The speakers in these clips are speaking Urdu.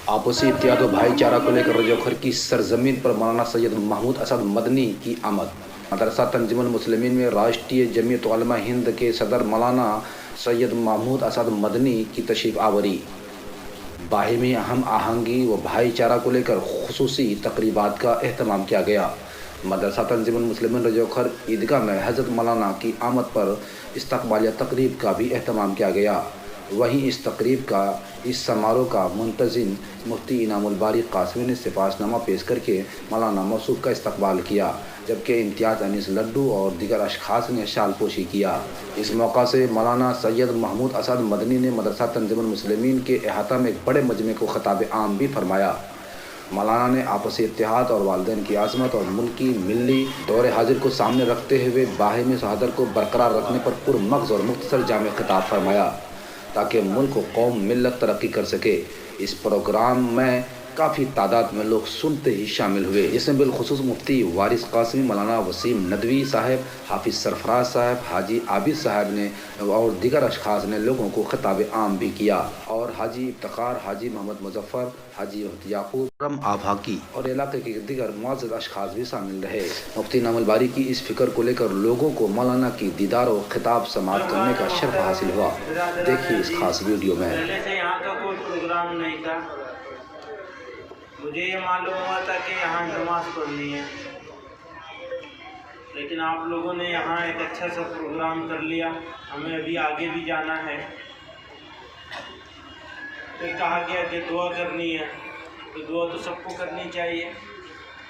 آپسی اتحاد و بھائی چارہ کو لے کر رجوخر کی سرزمین پر مولانا سید محمود اسد مدنی کی آمد۔ مدرسہ تنظیم المسلمین میں راشٹریہ جمعیت علماء ہند کے صدر مولانا سید محمود اسد مدنی کی تشریف آوری۔ باہمی ہم آہنگی و بھائی چارہ کو لے کر خصوصی تقریبات کا اہتمام کیا گیا۔ مدرسہ تنظیم المسلمین رجوخر عیدگاہ میں حضرت مولانا کی آمد پر استقبالیہ تقریب کا بھی اہتمام کیا گیا۔ وہیں اس سماروہ کا منتظم مفتی انعام الباری قاسمی نے سپاس نامہ پیش کر کے مولانا موصوف کا استقبال کیا، جبکہ امتیاز انیس لڈو اور دیگر اشخاص نے شال پوشی کیا۔ اس موقع سے مولانا سید محمود اسد مدنی نے مدرسہ تنظیم المسلمین کے احاطہ میں ایک بڑے مجمع کو خطاب عام بھی فرمایا۔ مولانا نے آپسی اتحاد اور والدین کی عظمت اور ملکی ملی دور حاضر کو سامنے رکھتے ہوئے باہمی سوحدت کو برقرار رکھنے پر پرمغز اور مختصر جامع خطاب فرمایا تاکہ ملک و قوم ملت ترقی کر سکے۔ اس پروگرام میں کافی تعداد میں لوگ سنتے ہی شامل ہوئے، جس میں بالخصوص مفتی وارث قاسمی، مولانا وسیم ندوی صاحب، حافظ سرفراز صاحب، حاجی عابد صاحب نے اور دیگر اشخاص نے لوگوں کو خطاب عام بھی کیا، اور حاجی افتخار، حاجی محمد مظفر، حاجی یعقوب آبھاکی اور علاقے کے دیگر معزز اشخاص بھی شامل رہے۔ مفتی انعام الباری کی اس فکر کو لے کر لوگوں کو مولانا کی دیدار و خطاب سماعت کرنے کا شرف حاصل ہوا۔ دیکھیے اس خاص ویڈیو میں۔ پہلے سے یہاں کا کوئی پروگرام نہیں تھا، مجھے یہ معلوم ہوا تھا کہ یہاں نماز پڑھنی ہے، لیکن آپ لوگوں نے یہاں ایک اچھا سا پروگرام کر لیا۔ ہمیں ابھی آگے بھی جانا ہے، پھر کہا گیا کہ دعا کرنی ہے، تو دعا تو سب کو کرنی چاہیے،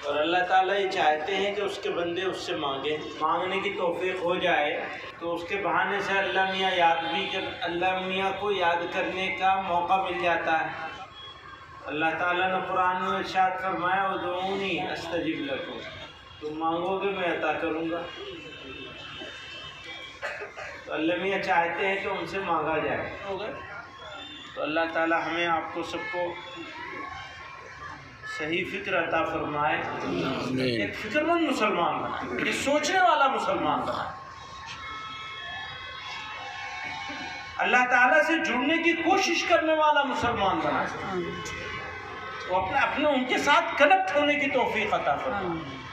اور اللہ تعالیٰ یہ چاہتے ہیں کہ اس کے بندے اس سے مانگنے کی توفیق ہو جائے، تو اس کے بہانے سے اللہ میاں کو یاد کرنے کا موقع مل جاتا ہے۔ اللہ تعالیٰ نے قرآن میں ارشاد فرمایا ادعونی استجب لکم، تم مانگو گے میں عطا کروں گا۔ تو اللہ میاں چاہتے ہیں کہ ان سے مانگا جائے، تو اللہ تعالیٰ ہمیں آپ کو سب کو صحیح فکر عطا فرمائے، ایک فکر مند مسلمان بنائے، ایک سوچنے والا مسلمان بنائے، اللہ تعالیٰ سے جڑنے کی کوشش کرنے والا مسلمان بنائے، وہ اپنے ان کے ساتھ کنیکٹ ہونے کی توفیق عطا فرمائے۔